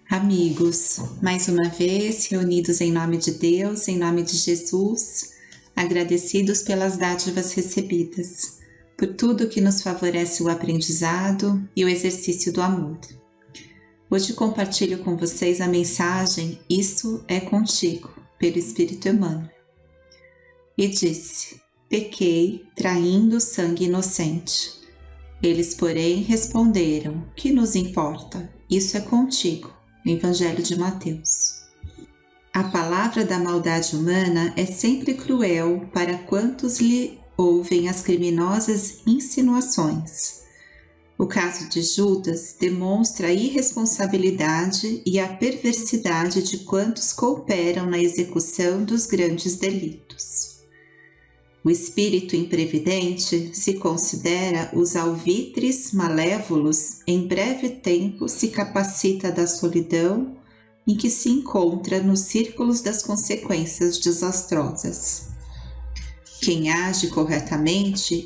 Amigos, mais uma vez reunidos em nome de Deus, em nome de Jesus, agradecidos pelas dádivas recebidas, por tudo que nos favorece o aprendizado e o exercício do amor. Hoje compartilho com vocês a mensagem Isso é Contigo, pelo Espírito Emmanuel. E disse: pequei, traindo sangue inocente. Eles, porém, responderam: que nos importa? Isso é contigo. Evangelho de Mateus. A palavra da maldade humana é sempre cruel para quantos lhe ouvem as criminosas insinuações. O caso de Judas demonstra a irresponsabilidade e a perversidade de quantos cooperam na execução dos grandes delitos. O espírito imprevidente se considera os alvitres malévolos, em breve tempo se capacita da solidão em que se encontra nos círculos das consequências desastrosas. Quem age corretamente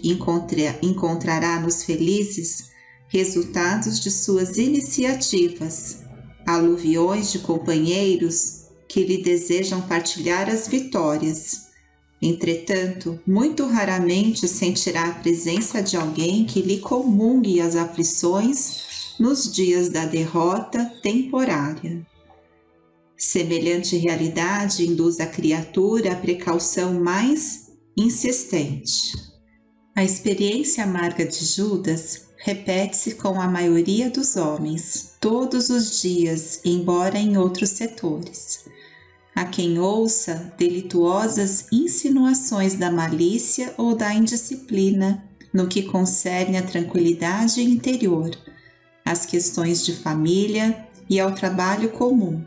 encontrará nos felizes resultados de suas iniciativas, aluviões de companheiros que lhe desejam partilhar as vitórias. Entretanto, muito raramente sentirá a presença de alguém que lhe comungue as aflições nos dias da derrota temporária. Semelhante realidade induz a criatura à precaução mais insistente. A experiência amarga de Judas repete-se com a maioria dos homens, todos os dias, embora em outros setores. A quem ouça delituosas insinuações da malícia ou da indisciplina no que concerne à tranquilidade interior, às questões de família e ao trabalho comum.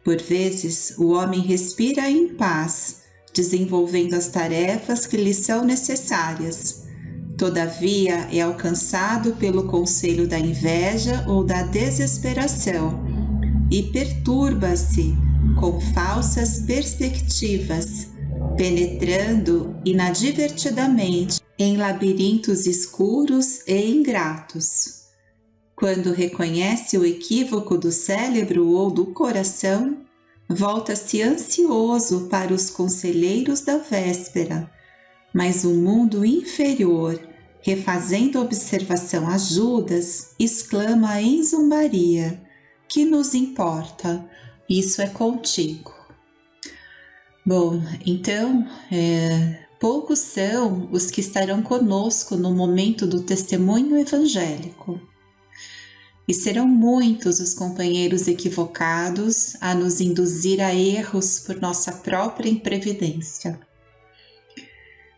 Por vezes, o homem respira em paz, desenvolvendo as tarefas que lhe são necessárias. Todavia, é alcançado pelo conselho da inveja ou da desesperação e perturba-se com falsas perspectivas, penetrando inadvertidamente em labirintos escuros e ingratos. Quando reconhece o equívoco do cérebro ou do coração, volta-se ansioso para os conselheiros da véspera, mas o mundo inferior, refazendo observação a Judas, exclama em zombaria: que nos importa? Isso é contigo. Bom, então, poucos são os que estarão conosco no momento do testemunho evangélico. E serão muitos os companheiros equivocados a nos induzir a erros por nossa própria imprevidência.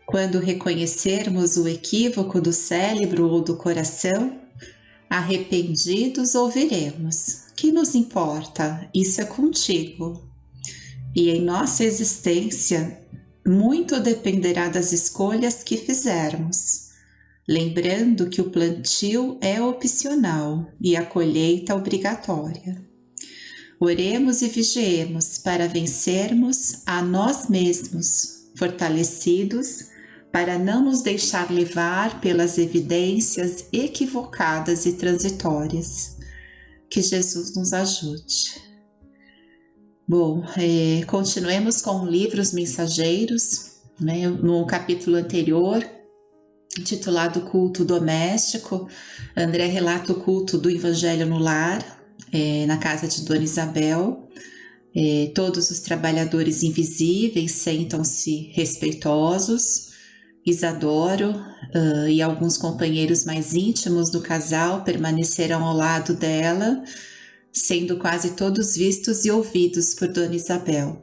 Quando reconhecermos o equívoco do cérebro ou do coração, arrependidos ouviremos: que nos importa? Isso é contigo. E em nossa existência, muito dependerá das escolhas que fizermos, lembrando que o plantio é opcional e a colheita obrigatória. Oremos e vigiemos para vencermos a nós mesmos, fortalecidos para não nos deixar levar pelas evidências equivocadas e transitórias. Que Jesus nos ajude. Bom, continuemos com o livro Os Mensageiros, né? No capítulo anterior, intitulado Culto Doméstico, André relata o culto do Evangelho no lar, na casa de Dona Isabel. Todos os trabalhadores invisíveis sentam-se respeitosos. Isadoro e alguns companheiros mais íntimos do casal permaneceram ao lado dela, sendo quase todos vistos e ouvidos por Dona Isabel.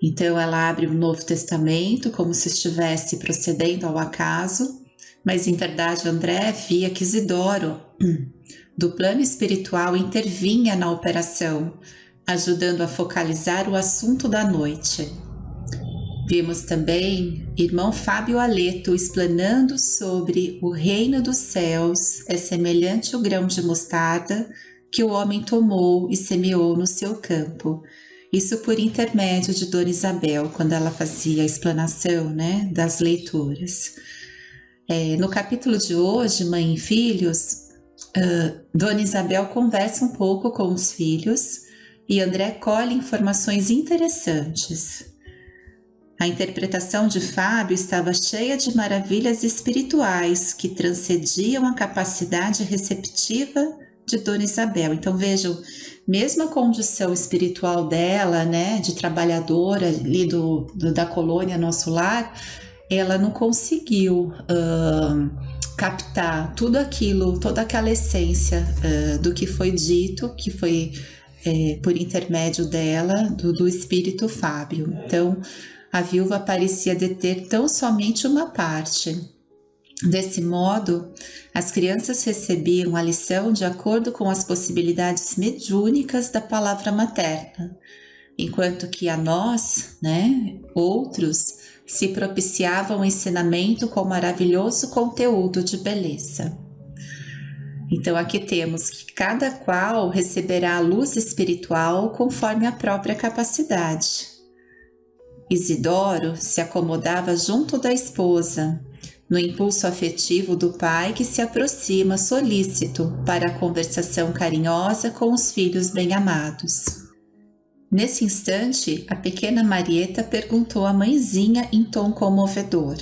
Então ela abre o Novo Testamento como se estivesse procedendo ao acaso, mas em verdade André via que Isidoro, do plano espiritual, intervinha na operação, ajudando a focalizar o assunto da noite. Vimos também irmão Fábio Aleto explanando sobre o reino dos céus é semelhante ao grão de mostarda que o homem tomou e semeou no seu campo. Isso por intermédio de Dona Isabel, quando ela fazia a explanação, né, das leituras. No capítulo de hoje, Mãe e Filhos, Dona Isabel conversa um pouco com os filhos e André colhe informações interessantes. A interpretação de Fábio estava cheia de maravilhas espirituais que transcendiam a capacidade receptiva de Dona Isabel. Então vejam, mesmo a condição espiritual dela, né, de trabalhadora ali da colônia Nosso Lar, ela não conseguiu captar tudo aquilo, toda aquela essência do que foi dito, que foi por intermédio dela, do espírito Fábio. Então, a viúva parecia deter tão somente uma parte. Desse modo, as crianças recebiam a lição de acordo com as possibilidades mediúnicas da palavra materna, enquanto que a nós, né, outros, se propiciava um ensinamento com maravilhoso conteúdo de beleza. Então aqui temos que cada qual receberá a luz espiritual conforme a própria capacidade. Isidoro se acomodava junto da esposa, no impulso afetivo do pai que se aproxima solícito para a conversação carinhosa com os filhos bem-amados. Nesse instante, a pequena Marieta perguntou à mãezinha em tom comovedor: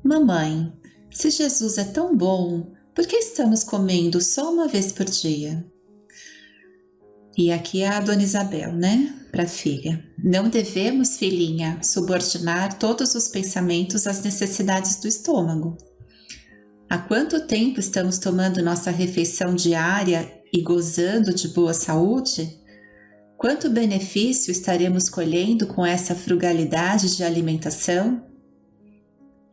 Mamãe, se Jesus é tão bom, por que estamos comendo só uma vez por dia? E aqui é a Dona Isabel, né, para a filha. Não devemos, filhinha, subordinar todos os pensamentos às necessidades do estômago. Há quanto tempo estamos tomando nossa refeição diária e gozando de boa saúde? Quanto benefício estaremos colhendo com essa frugalidade de alimentação?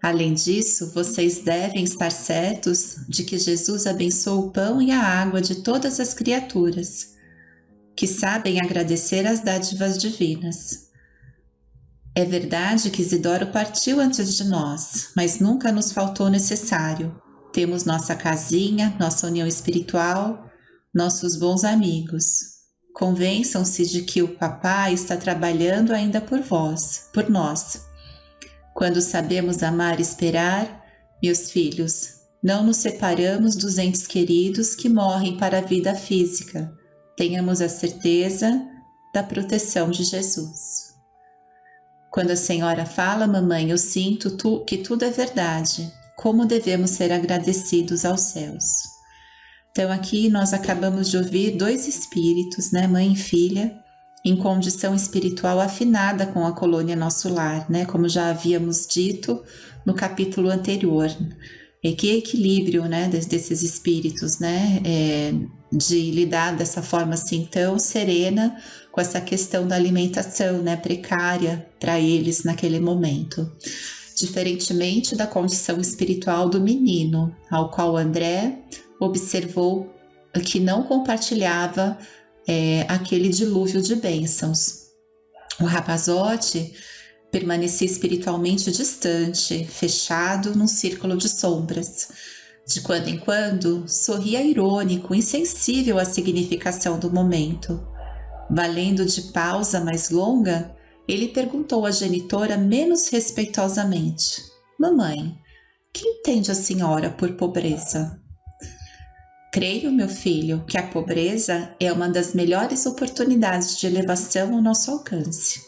Além disso, vocês devem estar certos de que Jesus abençoa o pão e a água de todas as criaturas, que sabem agradecer as dádivas divinas. É verdade que Isidoro partiu antes de nós, mas nunca nos faltou necessário. Temos nossa casinha, nossa união espiritual, nossos bons amigos. Convençam-se de que o papai está trabalhando ainda por nós. Quando sabemos amar e esperar, meus filhos, não nos separamos dos entes queridos que morrem para a vida física. Tenhamos a certeza da proteção de Jesus. Quando a senhora fala, mamãe, eu sinto que tudo é verdade. Como devemos ser agradecidos aos céus. Então aqui nós acabamos de ouvir dois espíritos, né, mãe e filha, em condição espiritual afinada com a colônia Nosso Lar, né, como já havíamos dito no capítulo anterior. E que equilíbrio, né, desses espíritos, né, de lidar dessa forma assim tão serena com essa questão da alimentação, né, precária para eles naquele momento. Diferentemente da condição espiritual do menino, ao qual André observou que não compartilhava aquele dilúvio de bênçãos. O rapazote permanecia espiritualmente distante, fechado num círculo de sombras. De quando em quando, sorria irônico, insensível à significação do momento. Valendo de pausa mais longa, ele perguntou à genitora menos respeitosamente: Mamãe, que entende a senhora por pobreza? Creio, meu filho, que a pobreza é uma das melhores oportunidades de elevação ao nosso alcance.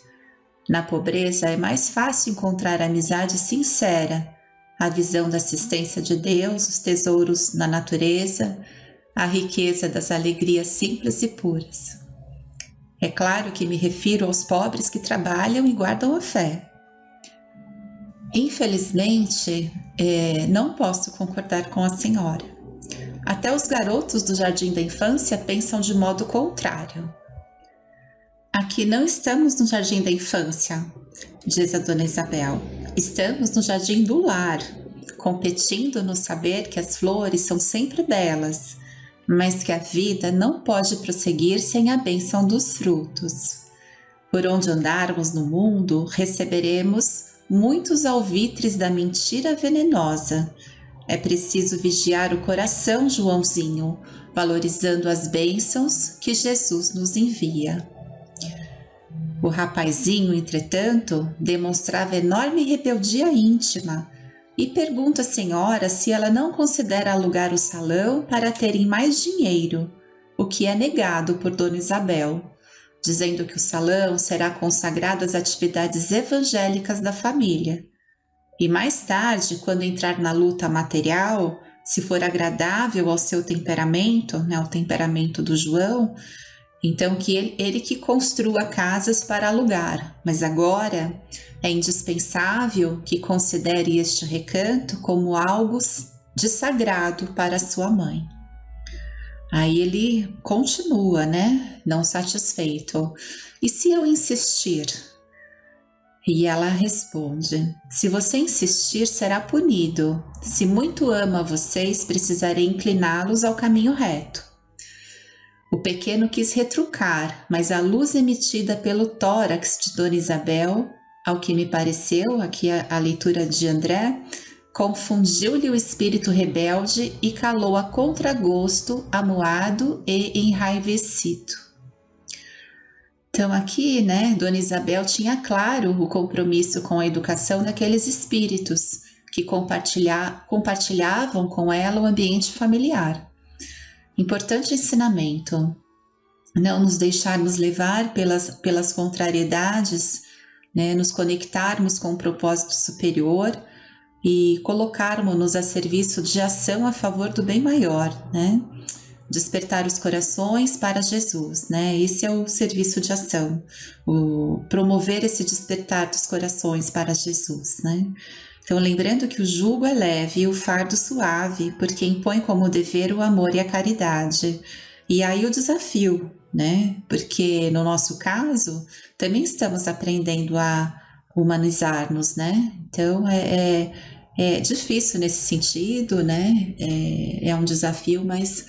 Na pobreza é mais fácil encontrar a amizade sincera, a visão da assistência de Deus, os tesouros na natureza, a riqueza das alegrias simples e puras. É claro que me refiro aos pobres que trabalham e guardam a fé. Infelizmente, não posso concordar com a senhora. Até os garotos do jardim da infância pensam de modo contrário. Aqui não estamos no jardim da infância, diz a Dona Isabel. Estamos no jardim do lar, competindo no saber que as flores são sempre belas, mas que a vida não pode prosseguir sem a bênção dos frutos. Por onde andarmos no mundo, receberemos muitos alvitres da mentira venenosa. É preciso vigiar o coração, Joãozinho, valorizando as bênçãos que Jesus nos envia. O rapazinho, entretanto, demonstrava enorme rebeldia íntima, e pergunta à senhora se ela não considera alugar o salão para terem mais dinheiro, o que é negado por Dona Isabel, dizendo que o salão será consagrado às atividades evangélicas da família. E mais tarde, quando entrar na luta material, se for agradável ao seu temperamento, né, ao temperamento do João, então que ele que construa casas para alugar, mas agora é indispensável que considere este recanto como algo de sagrado para sua mãe. Aí ele continua, né, não satisfeito. E se eu insistir? E ela responde: se você insistir, será punido. Se muito ama vocês, precisarei incliná-los ao caminho reto. O pequeno quis retrucar, mas a luz emitida pelo tórax de Dona Isabel, ao que me pareceu, aqui a leitura de André, confundiu-lhe o espírito rebelde e calou a contragosto, amuado e enraivecido. Então aqui, né, Dona Isabel tinha claro o compromisso com a educação daqueles espíritos que compartilhavam com ela o ambiente familiar. Importante ensinamento, não nos deixarmos levar pelas contrariedades, né, nos conectarmos com o propósito superior e colocarmos-nos a serviço de ação a favor do bem maior, né? Despertar os corações para Jesus, né? Esse é o serviço de ação, promover esse despertar dos corações para Jesus, né? Então, lembrando que o jugo é leve e o fardo suave, porque impõe como dever o amor e a caridade. E aí o desafio, né? Porque no nosso caso, também estamos aprendendo a humanizar-nos, né? Então, é difícil nesse sentido, né? É um desafio, mas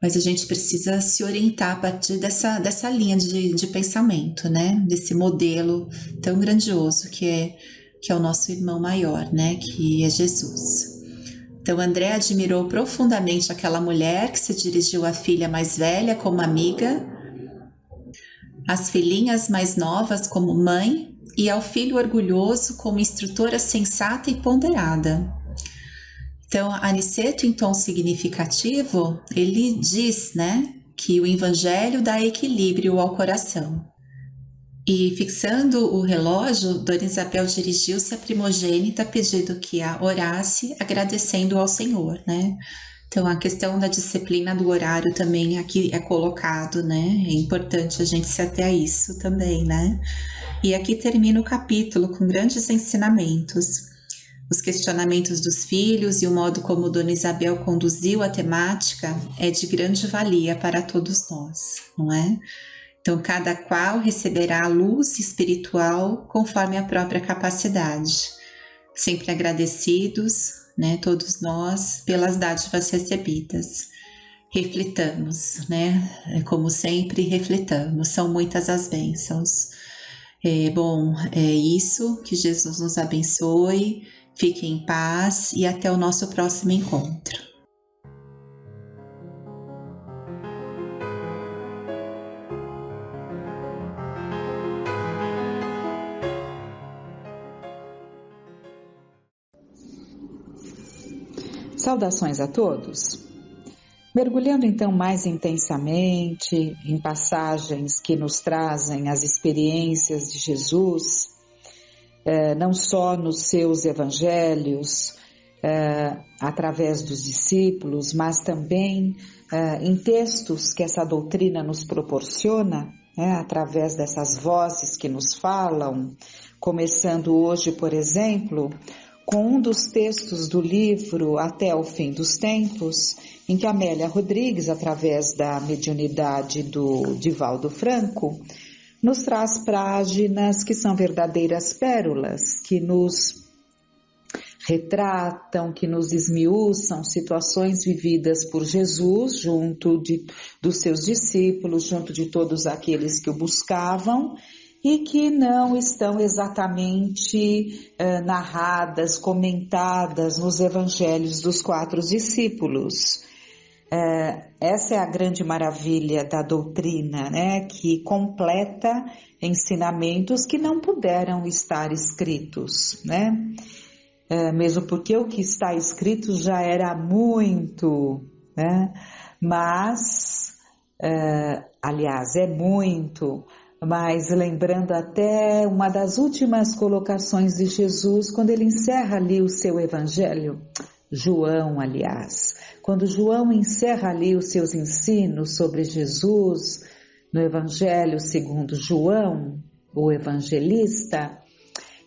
a gente precisa se orientar a partir dessa linha de pensamento, né? Desse modelo tão grandioso que é o nosso irmão maior, né? Que é Jesus. Então, André admirou profundamente aquela mulher que se dirigiu à filha mais velha como amiga, às filhinhas mais novas como mãe e ao filho orgulhoso como instrutora sensata e ponderada. Então, Aniceto, em tom significativo, ele diz, né, que o Evangelho dá equilíbrio ao coração. E fixando o relógio, Dona Isabel dirigiu-se à primogênita pedindo que a orasse, agradecendo ao Senhor, né? Então, a questão da disciplina do horário também aqui é colocado, né? É importante a gente se ater a isso também, né? E aqui termina o capítulo com grandes ensinamentos. Os questionamentos dos filhos e o modo como Dona Isabel conduziu a temática é de grande valia para todos nós, não é? Então, cada qual receberá a luz espiritual conforme a própria capacidade. Sempre agradecidos, né, todos nós, pelas dádivas recebidas. Reflitamos, né? Como sempre, reflitamos. São muitas as bênçãos. É isso. Que Jesus nos abençoe. Fiquem em paz e até o nosso próximo encontro. Saudações a todos. Mergulhando então mais intensamente em passagens que nos trazem as experiências de Jesus, não só nos seus evangelhos, através dos discípulos, mas também em textos que essa doutrina nos proporciona, através dessas vozes que nos falam, começando hoje, por exemplo, com um dos textos do livro Até o Fim dos Tempos, em que Amélia Rodrigues, através da mediunidade do Divaldo Franco, nos traz páginas que são verdadeiras pérolas, que nos retratam, que nos esmiuçam situações vividas por Jesus junto dos seus discípulos, junto de todos aqueles que o buscavam e que não estão exatamente narradas, comentadas nos evangelhos dos 4 discípulos. Essa é a grande maravilha da doutrina, né? Que completa ensinamentos que não puderam estar escritos, né? mesmo porque o que está escrito já era muito, né? Mas, aliás, é muito, mas lembrando até uma das últimas colocações de Jesus, quando ele encerra ali o seu evangelho, João, aliás, quando João encerra ali os seus ensinos sobre Jesus, no evangelho segundo João, o evangelista,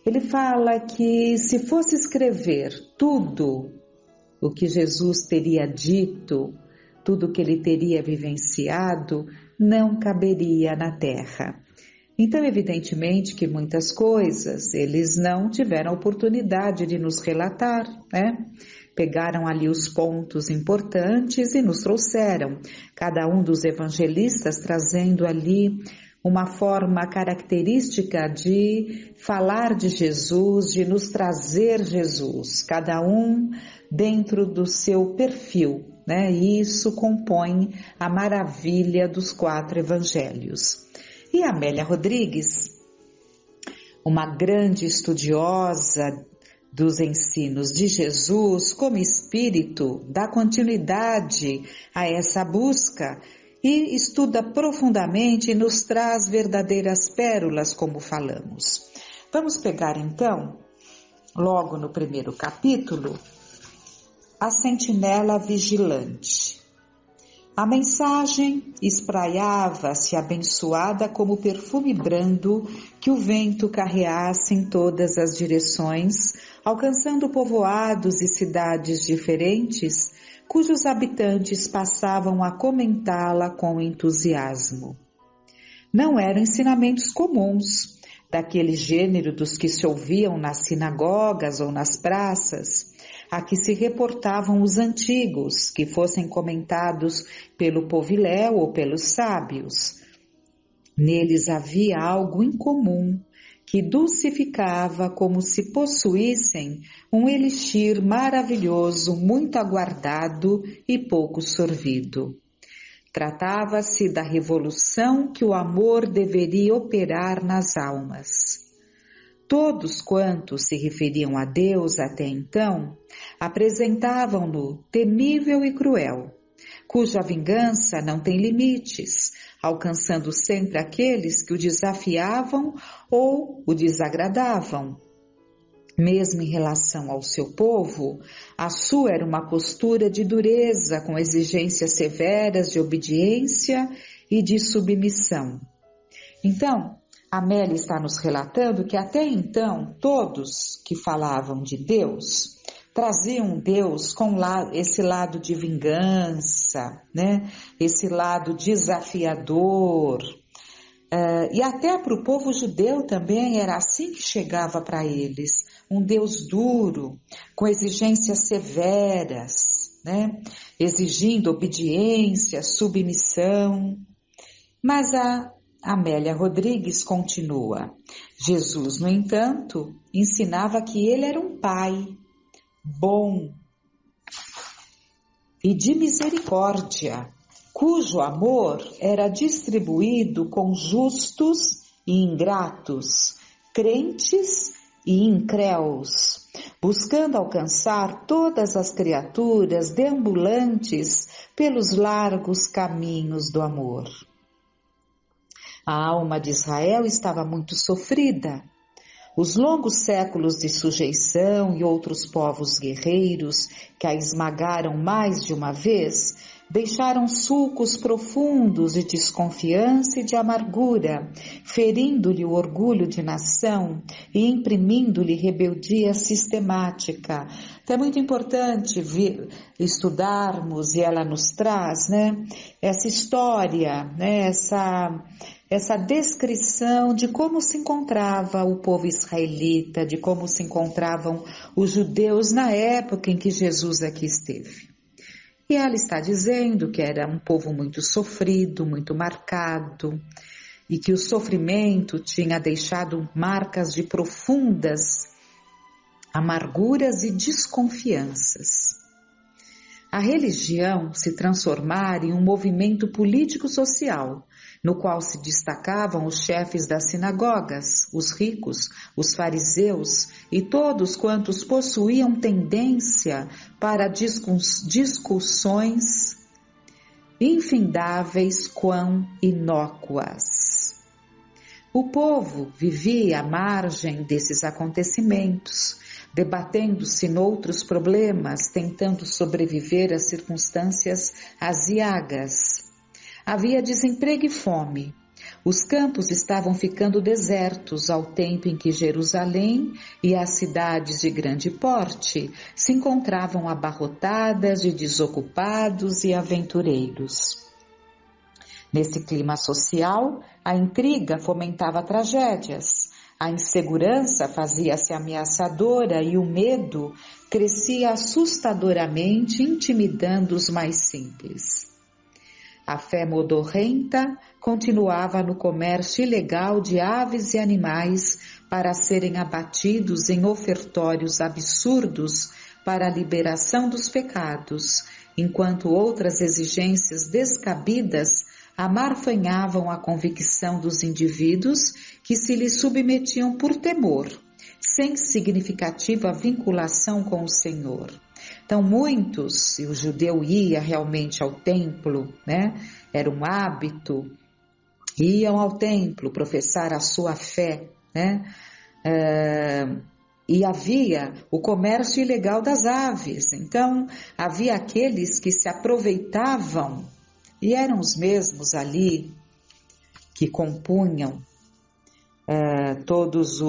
ele fala que se fosse escrever tudo o que Jesus teria dito, tudo o que ele teria vivenciado, não caberia na terra. Então, evidentemente que muitas coisas eles não tiveram oportunidade de nos relatar, né? Pegaram ali os pontos importantes e nos trouxeram, cada um dos evangelistas trazendo ali uma forma característica de falar de Jesus, de nos trazer Jesus, cada um dentro do seu perfil, né? E isso compõe a maravilha dos 4 evangelhos. E Amélia Rodrigues, uma grande estudiosa dos ensinos de Jesus, como espírito, dá continuidade a essa busca e estuda profundamente e nos traz verdadeiras pérolas, como falamos. Vamos pegar então, logo no primeiro capítulo, a sentinela vigilante. A mensagem espraiava-se abençoada como perfume brando que o vento carreasse em todas as direções, alcançando povoados e cidades diferentes, cujos habitantes passavam a comentá-la com entusiasmo. Não eram ensinamentos comuns, daquele gênero dos que se ouviam nas sinagogas ou nas praças, a que se reportavam os antigos, que fossem comentados pelo poviléu ou pelos sábios. Neles havia algo incomum, que dulcificava como se possuíssem um elixir maravilhoso, muito aguardado e pouco sorvido. Tratava-se da revolução que o amor deveria operar nas almas. Todos quantos se referiam a Deus até então, apresentavam-no temível e cruel, cuja vingança não tem limites, alcançando sempre aqueles que o desafiavam ou o desagradavam. Mesmo em relação ao seu povo, a sua era uma postura de dureza, com exigências severas de obediência e de submissão. Então, Amélia está nos relatando que até então todos que falavam de Deus traziam Deus com esse lado de vingança, né? Esse lado desafiador. E até para o povo judeu também era assim que chegava para eles, um Deus duro, com exigências severas, né? Exigindo obediência, submissão. Mas a Amélia Rodrigues continua. Jesus, no entanto, ensinava que ele era um pai bom e de misericórdia, cujo amor era distribuído com justos e ingratos, crentes e incréus, buscando alcançar todas as criaturas deambulantes pelos largos caminhos do amor. A alma de Israel estava muito sofrida. Os longos séculos de sujeição e outros povos guerreiros que a esmagaram mais de uma vez deixaram sulcos profundos de desconfiança e de amargura, ferindo-lhe o orgulho de nação e imprimindo-lhe rebeldia sistemática. Então é muito importante estudarmos, e ela nos traz, né, essa história, né, essa descrição de como se encontrava o povo israelita, de como se encontravam os judeus na época em que Jesus aqui esteve. E ela está dizendo que era um povo muito sofrido, muito marcado, e que o sofrimento tinha deixado marcas de profundas amarguras e desconfianças. a religião se transformara em um movimento político-social, no qual se destacavam os chefes das sinagogas, os ricos, os fariseus e todos quantos possuíam tendência para discussões infindáveis quão inócuas. O povo vivia à margem desses acontecimentos, debatendo-se noutros problemas, tentando sobreviver às circunstâncias aziagas. Havia desemprego e fome. Os campos estavam ficando desertos ao tempo em que Jerusalém e as cidades de grande porte se encontravam abarrotadas de desocupados e aventureiros. Nesse clima social, a intriga fomentava tragédias, a insegurança fazia-se ameaçadora e o medo crescia assustadoramente, intimidando os mais simples. A fé modorrenta continuava no comércio ilegal de aves e animais para serem abatidos em ofertórios absurdos para a liberação dos pecados, enquanto outras exigências descabidas amarfanhavam a convicção dos indivíduos que se lhes submetiam por temor, sem significativa vinculação com o Senhor. Então muitos, e o judeu ia realmente ao templo, né? Era um hábito, iam ao templo professar a sua fé, né? E havia o comércio ilegal das aves, então havia aqueles que se aproveitavam, e eram os mesmos ali que compunham todos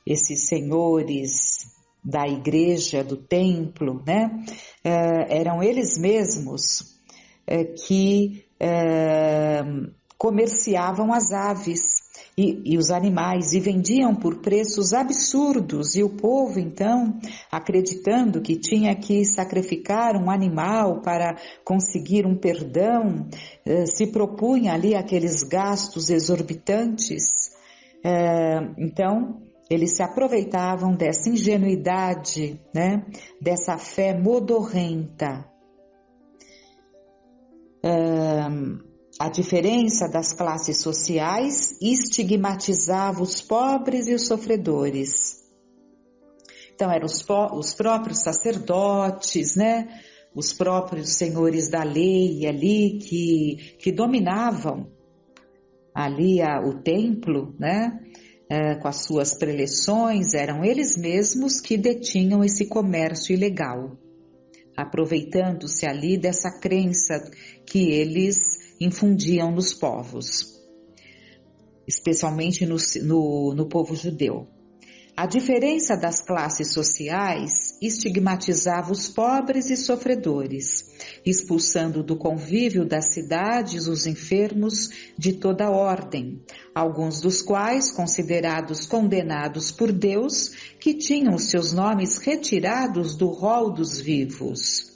esses senhores da igreja, do templo, né? Eram eles mesmos que comerciavam as aves e os animais e vendiam por preços absurdos, e o povo então, acreditando que tinha que sacrificar um animal para conseguir um perdão, se propunha ali aqueles gastos exorbitantes. Então eles se aproveitavam dessa ingenuidade, né? Dessa fé modorrenta. A diferença das classes sociais estigmatizava os pobres e os sofredores. Então eram os próprios sacerdotes, né? Os próprios senhores da lei ali que dominavam ali o templo, né? Com as suas preleções, eram eles mesmos que detinham esse comércio ilegal, aproveitando-se ali dessa crença que eles infundiam nos povos, especialmente no povo judeu. A diferença das classes sociais estigmatizava os pobres e sofredores, expulsando do convívio das cidades os enfermos de toda ordem, alguns dos quais considerados condenados por Deus, que tinham seus nomes retirados do rol dos vivos.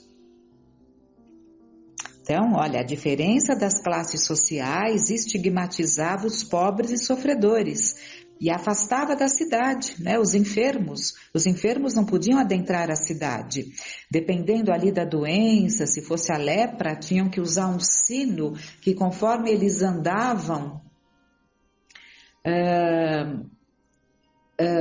Então, olha, a diferença das classes sociais estigmatizava os pobres e sofredores e afastava da cidade, né? Os enfermos não podiam adentrar a cidade. Dependendo ali da doença, se fosse a lepra, tinham que usar um sino que, conforme eles andavam,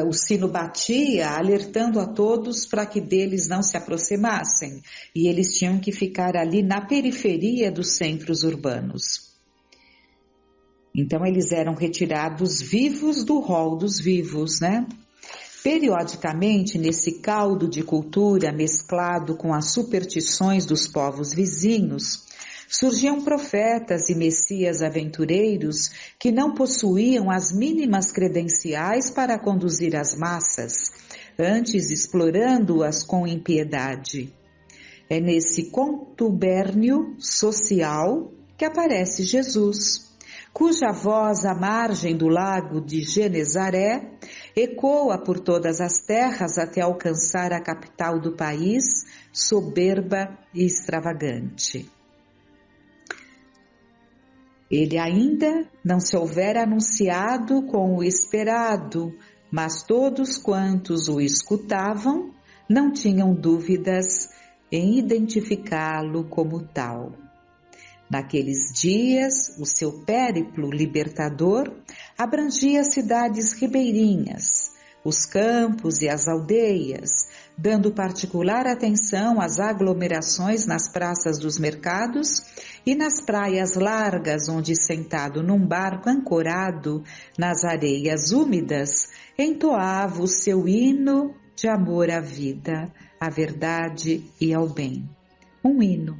o sino batia, alertando a todos para que deles não se aproximassem, e eles tinham que ficar ali na periferia dos centros urbanos. Então eles eram retirados vivos do rol dos vivos, né? Periodicamente, nesse caldo de cultura mesclado com as superstições dos povos vizinhos, surgiam profetas e messias aventureiros que não possuíam as mínimas credenciais para conduzir as massas, antes explorando-as com impiedade. É nesse contubérnio social que aparece Jesus, cuja voz à margem do lago de Genezaré ecoa por todas as terras até alcançar a capital do país, soberba e extravagante. Ele ainda não se houvera anunciado com o esperado, mas todos quantos o escutavam não tinham dúvidas em identificá-lo como tal. Naqueles dias, o seu périplo libertador abrangia as cidades ribeirinhas, os campos e as aldeias, dando particular atenção às aglomerações nas praças dos mercados e nas praias largas, onde, sentado num barco ancorado nas areias úmidas, entoava o seu hino de amor à vida, à verdade e ao bem. Um hino.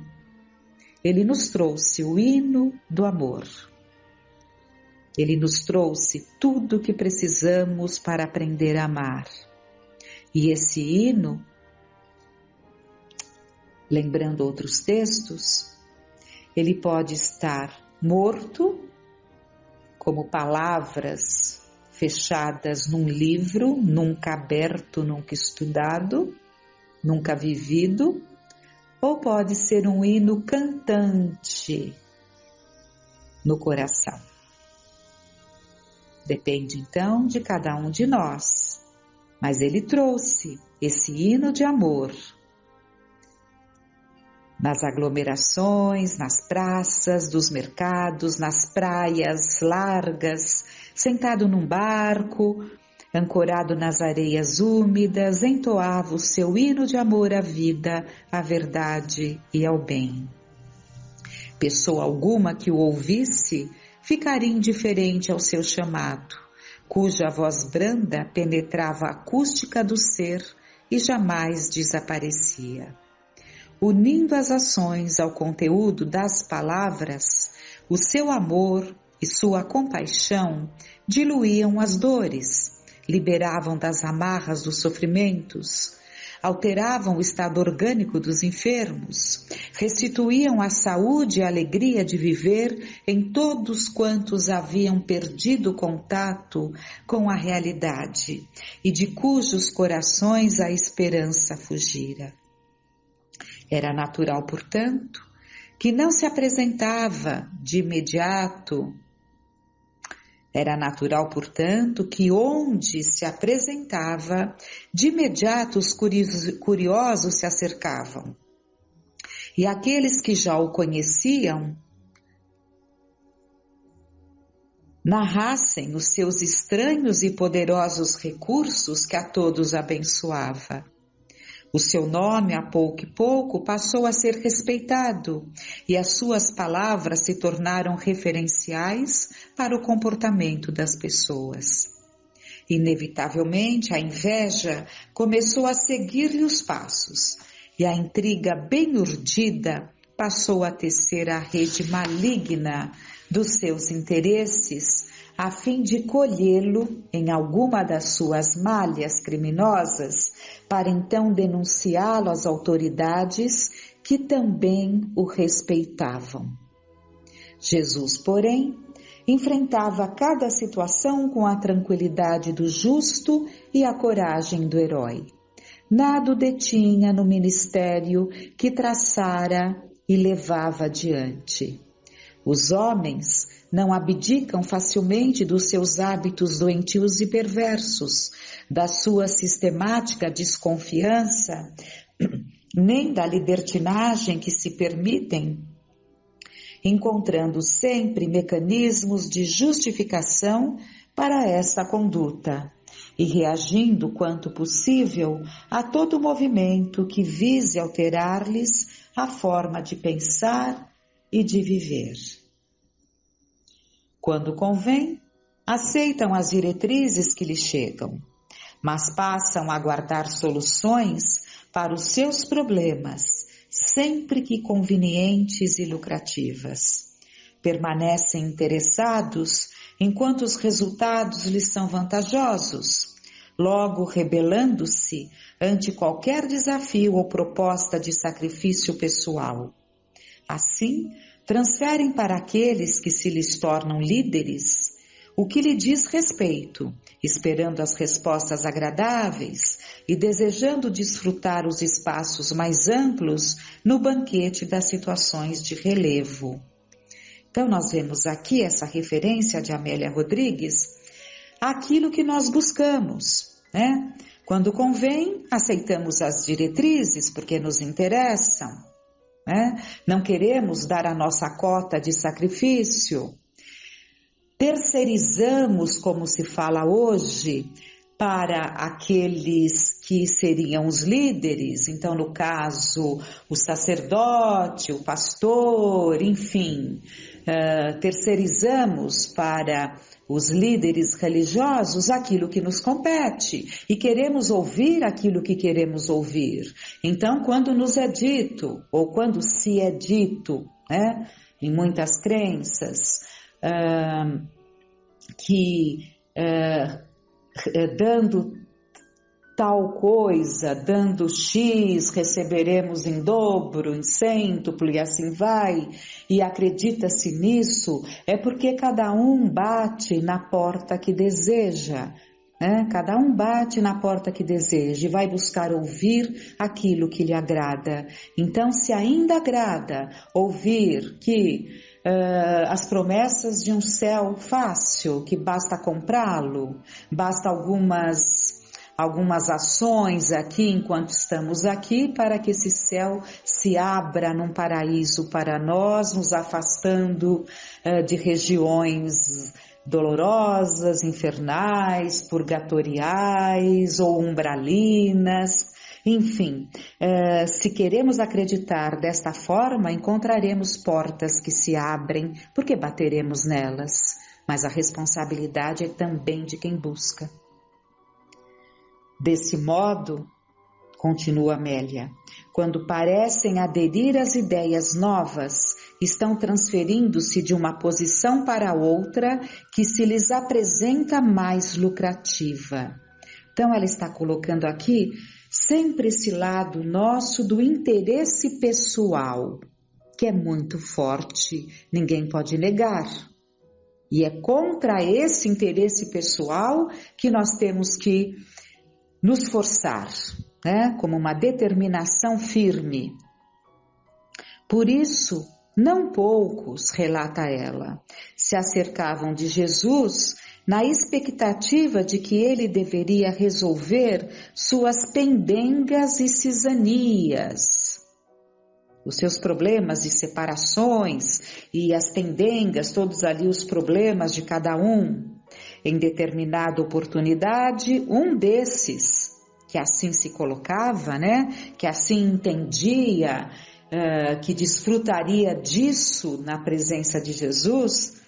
Ele nos trouxe o hino do amor. Ele nos trouxe tudo o que precisamos para aprender a amar. E esse hino, lembrando outros textos, ele pode estar morto, como palavras fechadas num livro, nunca aberto, nunca estudado, nunca vivido, ou pode ser um hino cantante no coração. Depende então de cada um de nós, mas ele trouxe esse hino de amor nas aglomerações, nas praças dos mercados, nas praias largas, sentado num barco, ancorado nas areias úmidas, entoava o seu hino de amor à vida, à verdade e ao bem. Pessoa alguma que o ouvisse ficaria indiferente ao seu chamado, cuja voz branda penetrava a acústica do ser e jamais desaparecia. Unindo as ações ao conteúdo das palavras, o seu amor e sua compaixão diluíam as dores, liberavam das amarras dos sofrimentos, alteravam o estado orgânico dos enfermos, restituíam a saúde e a alegria de viver em todos quantos haviam perdido contato com a realidade e de cujos corações a esperança fugira. Era natural, portanto, que não se apresentava de imediato. Era natural, portanto, que onde se apresentava, de imediato os curiosos se acercavam. E aqueles que já o conheciam narrassem os seus estranhos e poderosos recursos que a todos abençoava. O seu nome, a pouco e pouco, passou a ser respeitado e as suas palavras se tornaram referenciais para o comportamento das pessoas. Inevitavelmente, a inveja começou a seguir-lhe os passos e a intriga bem urdida passou a tecer a rede maligna dos seus interesses a fim de colhê-lo em alguma das suas malhas criminosas, para então denunciá-lo às autoridades que também o respeitavam. Jesus, porém, enfrentava cada situação com a tranquilidade do justo e a coragem do herói. Nada o detinha no ministério que traçara e levava adiante. Os homens não abdicam facilmente dos seus hábitos doentios e perversos, da sua sistemática desconfiança, nem da libertinagem que se permitem, encontrando sempre mecanismos de justificação para essa conduta e reagindo quanto possível a todo movimento que vise alterar-lhes a forma de pensar e de viver. Quando convém, aceitam as diretrizes que lhes chegam, mas passam a guardar soluções para os seus problemas, sempre que convenientes e lucrativas. Permanecem interessados enquanto os resultados lhes são vantajosos, logo rebelando-se ante qualquer desafio ou proposta de sacrifício pessoal. Assim, transferem para aqueles que se lhes tornam líderes o que lhe diz respeito, esperando as respostas agradáveis e desejando desfrutar os espaços mais amplos no banquete das situações de relevo. Então nós vemos aqui essa referência de Amélia Rodrigues àquilo que nós buscamos, né? Quando convém, aceitamos as diretrizes porque nos interessam, né? Não queremos dar a nossa cota de sacrifício. Terceirizamos, como se fala hoje, para aqueles que seriam os líderes, então no caso o sacerdote, o pastor, enfim, terceirizamos para os líderes religiosos aquilo que nos compete e queremos ouvir aquilo que queremos ouvir. Então, quando nos é dito, ou quando se é dito, né, em muitas crenças, que dando tal coisa, dando X, receberemos em dobro, em cêntuplo e assim vai, e acredita-se nisso, é porque cada um bate na porta que deseja, né? Cada um bate na porta que deseja e vai buscar ouvir aquilo que lhe agrada. Então, se ainda agrada ouvir que as promessas de um céu fácil, que basta comprá-lo, basta algumas ações aqui enquanto estamos aqui para que esse céu se abra num paraíso para nós, nos afastando de regiões dolorosas, infernais, purgatoriais ou umbralinas. Enfim, se queremos acreditar desta forma, encontraremos portas que se abrem, porque bateremos nelas, mas a responsabilidade é também de quem busca. Desse modo, continua Amélia, quando parecem aderir às ideias novas, estão transferindo-se de uma posição para outra que se lhes apresenta mais lucrativa. Então ela está colocando aqui sempre esse lado nosso do interesse pessoal, que é muito forte, ninguém pode negar. E é contra esse interesse pessoal que nós temos que nos forçar, né? Como uma determinação firme. Por isso, não poucos, relata ela, se acercavam de Jesus na expectativa de que ele deveria resolver suas pendengas e cisanias, os seus problemas de separações e as pendengas, todos ali os problemas de cada um. Em determinada oportunidade, um desses, que assim se colocava, né, que assim entendia, que desfrutaria disso na presença de Jesus,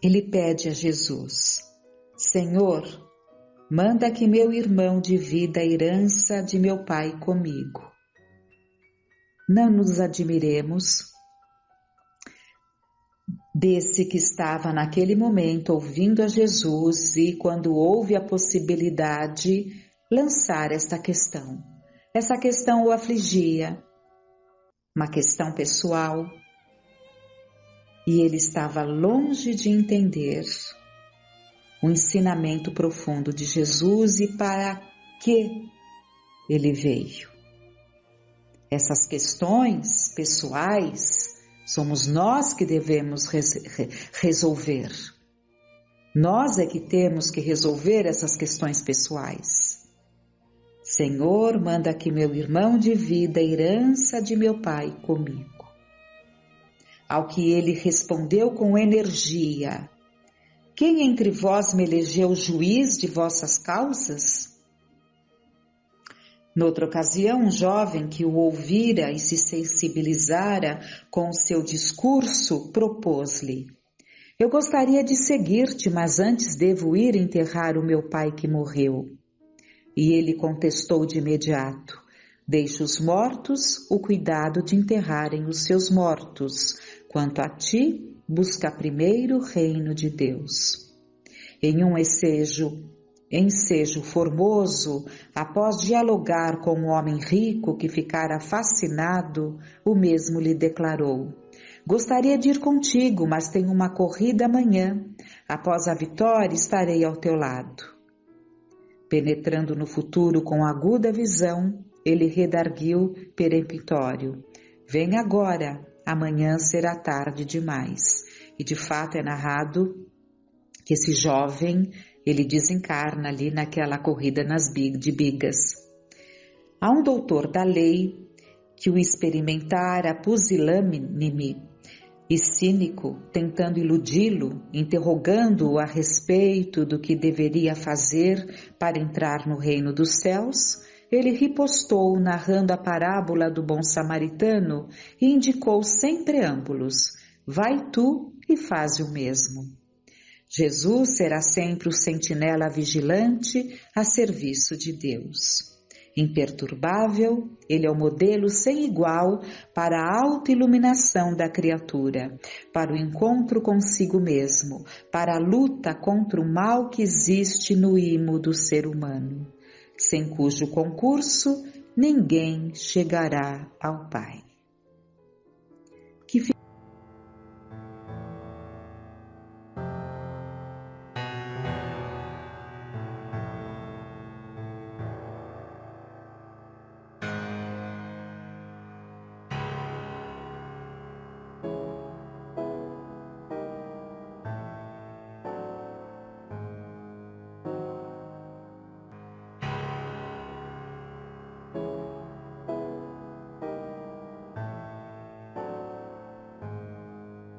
ele pede a Jesus: Senhor, manda que meu irmão divida a herança de meu pai comigo. Não nos admiremos desse que estava naquele momento ouvindo a Jesus e, quando houve a possibilidade, lançar esta questão. Essa questão o afligia, uma questão pessoal, e ele estava longe de entender o ensinamento profundo de Jesus e para que ele veio. Essas questões pessoais somos nós que devemos resolver. Nós é que temos que resolver essas questões pessoais. Senhor, manda que meu irmão divida a herança de meu pai comigo. Ao que ele respondeu com energia: Quem entre vós me elegeu juiz de vossas causas? Noutra ocasião, um jovem que o ouvira e se sensibilizara com o seu discurso, propôs-lhe: Eu gostaria de seguir-te, mas antes devo ir enterrar o meu pai que morreu. E ele contestou de imediato: Deixa os mortos o cuidado de enterrarem os seus mortos. Quanto a ti, busca primeiro o reino de Deus. Em um ensejo formoso, após dialogar com um homem rico que ficara fascinado, o mesmo lhe declarou: Gostaria de ir contigo, mas tenho uma corrida amanhã. Após a vitória, estarei ao teu lado. Penetrando no futuro com aguda visão, ele redarguiu peremptório: Vem agora, amanhã será tarde demais. E de fato é narrado que esse jovem, ele desencarna ali naquela corrida de bigas. Há um doutor da lei que o experimentara pusilânime e cínico, tentando iludi-lo, interrogando-o a respeito do que deveria fazer para entrar no reino dos céus, ele ripostou narrando a parábola do bom samaritano e indicou sem preâmbulos: vai tu e faze o mesmo. Jesus será sempre o sentinela vigilante a serviço de Deus. Imperturbável, ele é o modelo sem igual para a autoiluminação da criatura, para o encontro consigo mesmo, para a luta contra o mal que existe no imo do ser humano, sem cujo concurso ninguém chegará ao Pai.